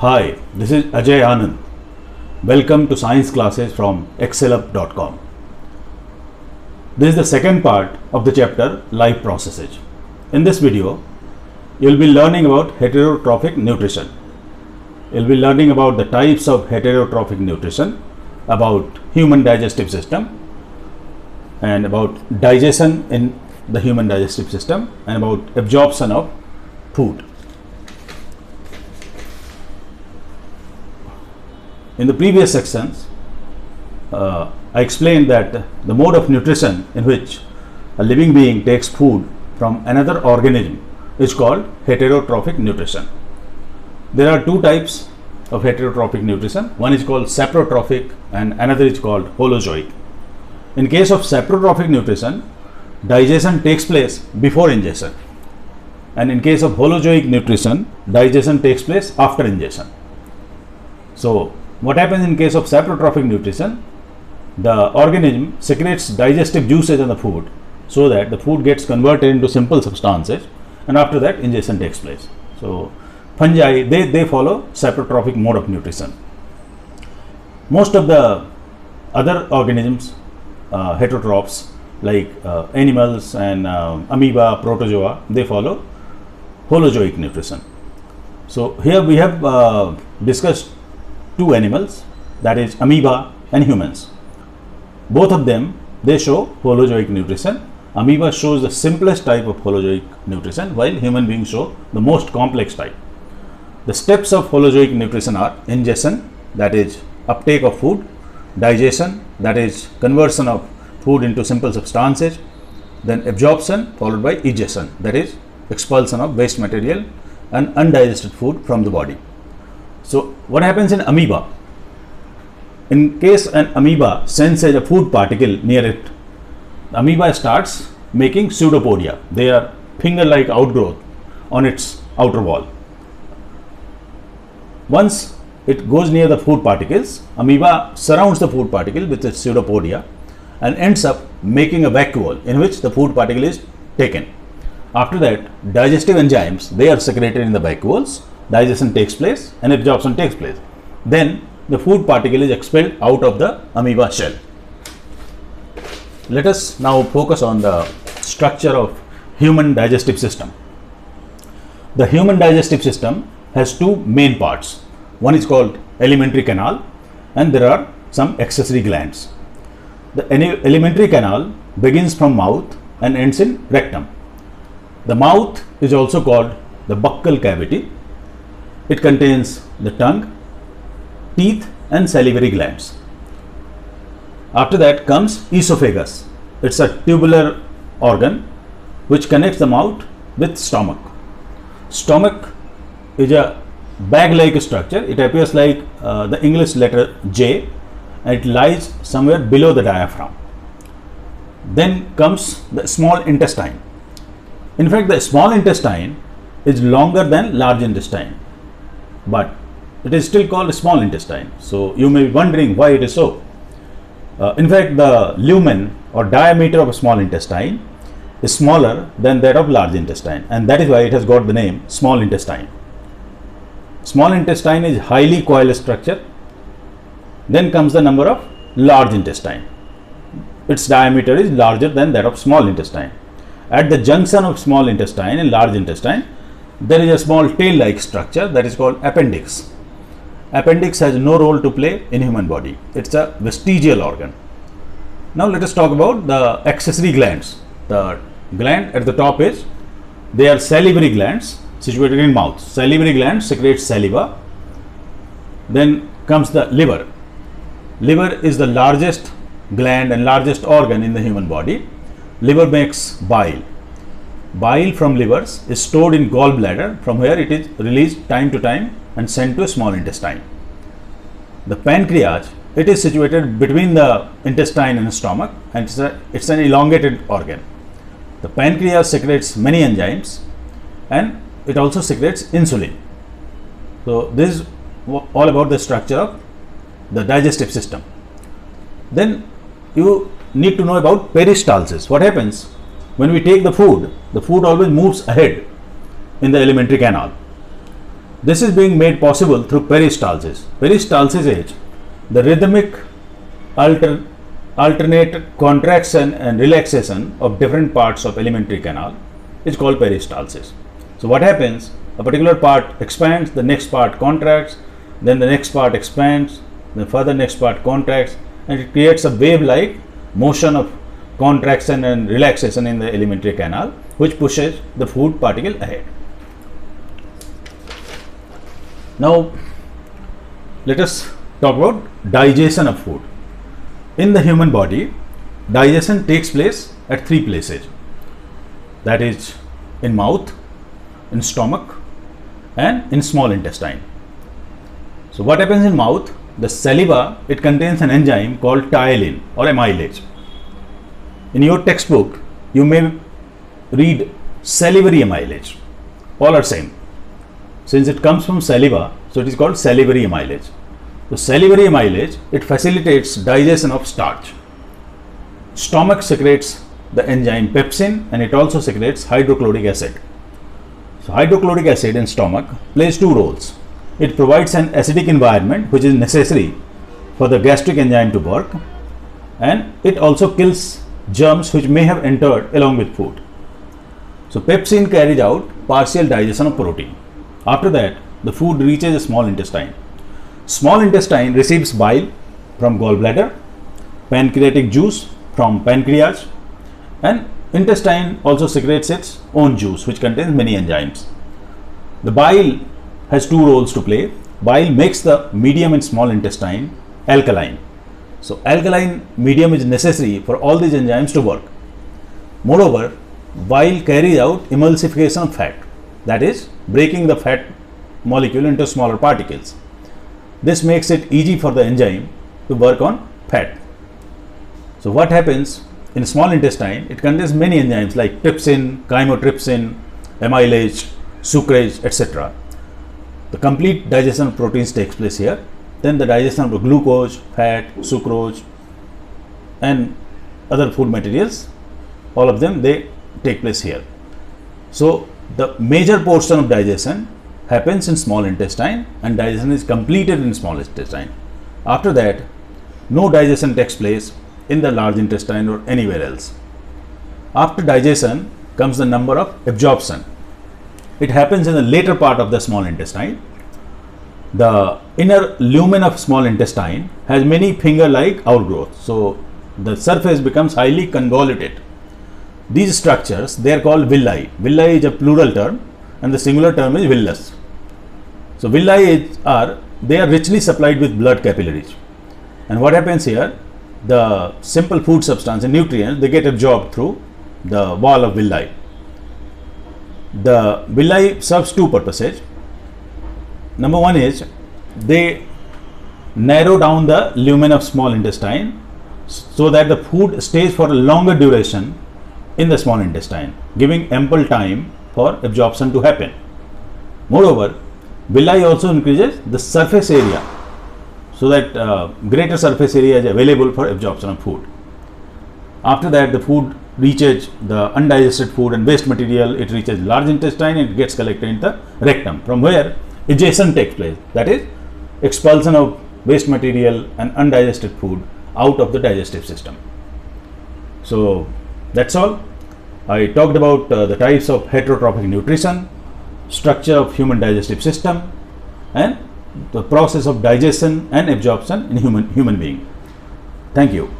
Hi, this is Ajay Anand. Welcome to science classes from excelup.com. This is the second part of the chapter Life Processes. In this video, you will be learning about heterotrophic nutrition. You will be learning about the types of heterotrophic nutrition, about human digestive system, and about digestion in the human digestive system, and about absorption of food. In the previous sections, I explained that the mode of nutrition in which a living being takes food from another organism is called heterotrophic nutrition. There are two types of heterotrophic nutrition. One is called saprotrophic and another is called holozoic. In case of saprotrophic nutrition, digestion takes place before ingestion, and in case of holozoic nutrition, digestion takes place after ingestion. So what happens in case of saprotrophic nutrition? The organism secretes digestive juices in the food so that the food gets converted into simple substances, and after that ingestion takes place. So fungi, they follow saprotrophic mode of nutrition. Most of the other organisms, heterotrophs like animals and amoeba, protozoa, they follow holozoic nutrition. So here we have discussed two animals, that is amoeba and humans. Both of them, they show holozoic nutrition. Amoeba shows the simplest type of holozoic nutrition, while human beings show the most complex type. The steps of holozoic nutrition are ingestion, that is uptake of food; digestion, that is conversion of food into simple substances; then absorption, followed by egestion, that is expulsion of waste material and undigested food from the body. So what happens in amoeba? In case an amoeba senses a food particle near it, the amoeba starts making pseudopodia. They are finger-like outgrowth on its outer wall. Once it goes near the food particles, amoeba surrounds the food particle with its pseudopodia and ends up making a vacuole in which the food particle is taken. After that, digestive enzymes, they are secreted in the vacuoles. Digestion takes place and absorption takes place. Then the food particle is expelled out of the amoeba shell. Let us now focus on the structure of human digestive system. The human digestive system has two main parts. One is called alimentary canal, and there are some accessory glands. The alimentary canal begins from mouth and ends in rectum. The mouth is also called the buccal cavity. It contains the tongue, teeth and salivary glands. After that comes esophagus. It's a tubular organ which connects the mouth with stomach. Stomach is a bag-like structure. It appears like the English letter J, and it lies somewhere below the diaphragm. Then comes the small intestine. In fact, the small intestine is longer than large intestine, but it is still called small intestine. So you may be wondering why it is so. In fact, the lumen or diameter of a small intestine is smaller than that of large intestine, and that is why it has got the name small intestine. Small intestine is highly coiled structure. Then comes the number of large intestine. Its diameter is larger than that of small intestine. At the junction of small intestine and large intestine, there is a small tail-like structure that is called appendix. Appendix has no role to play in human body. It's a vestigial organ. Now let us talk about the accessory glands. The gland at the top is, they are salivary glands situated in mouth. Salivary glands secrete saliva. Then comes the liver. Liver is the largest gland and largest organ in the human body. Liver makes bile. Bile from livers is stored in gallbladder, from where it is released time to time and sent to small intestine. The pancreas, it is situated between the intestine and stomach, and it's an elongated organ. The pancreas secretes many enzymes and it also secretes insulin. So this is all about the structure of the digestive system. Then you need to know about peristalsis. What happens when we take the food always moves ahead in the alimentary canal. This is being made possible through peristalsis. Peristalsis is the rhythmic alternate contraction and relaxation of different parts of alimentary canal is called peristalsis. So what happens? A particular part expands, the next part contracts, then the next part expands, the further next part contracts, and it creates a wave-like motion of contraction and relaxation in the alimentary canal, which pushes the food particle ahead. Now, let us talk about digestion of food. In the human body, digestion takes place at three places. That is in mouth, in stomach, and in small intestine. So what happens in mouth? The saliva, it contains an enzyme called ptyalin or amylase. In your textbook, you may read salivary amylase. All are same. Since it comes from saliva, so it is called salivary amylase. So salivary amylase, it facilitates digestion of starch. Stomach secretes the enzyme pepsin, and it also secretes hydrochloric acid. So hydrochloric acid in stomach plays two roles. It provides an acidic environment which is necessary for the gastric enzyme to work, and it also kills germs which may have entered along with food. So pepsin carries out partial digestion of protein. After that, the food reaches the small intestine. Small intestine receives bile from gallbladder, pancreatic juice from pancreas, and intestine also secretes its own juice which contains many enzymes. The bile has two roles to play. Bile makes the medium in small intestine alkaline. So alkaline medium is necessary for all these enzymes to work. Moreover, bile carries out emulsification of fat, that is breaking the fat molecule into smaller particles. This makes it easy for the enzyme to work on fat. So what happens in small intestine? It contains many enzymes like trypsin, chymotrypsin, amylase, sucrase, etc. The complete digestion of proteins takes place here. Then the digestion of glucose, fat, sucrose, and other food materials, all of them, they take place here. So the major portion of digestion happens in small intestine, and digestion is completed in small intestine. After that, no digestion takes place in the large intestine or anywhere else. After digestion comes the number of absorption. It happens in the later part of the small intestine. The inner lumen of small intestine has many finger-like outgrowths, so the surface becomes highly convoluted. These structures, they are called villi. Villi is a plural term and the singular term is villus. So villi they are richly supplied with blood capillaries. And what happens here? The simple food substance and nutrients, they get absorbed through the wall of villi. The villi serves two purposes. Number one is they narrow down the lumen of small intestine so that the food stays for a longer duration in the small intestine, giving ample time for absorption to happen. Moreover, villi also increases the surface area so that greater surface area is available for absorption of food. After that, the food reaches the undigested food and waste material, it reaches large intestine and it gets collected in the rectum, from where egestion takes place, that is expulsion of waste material and undigested food out of the digestive system. So that's all. I talked about the types of heterotrophic nutrition, structure of human digestive system, and the process of digestion and absorption in human being. Thank you.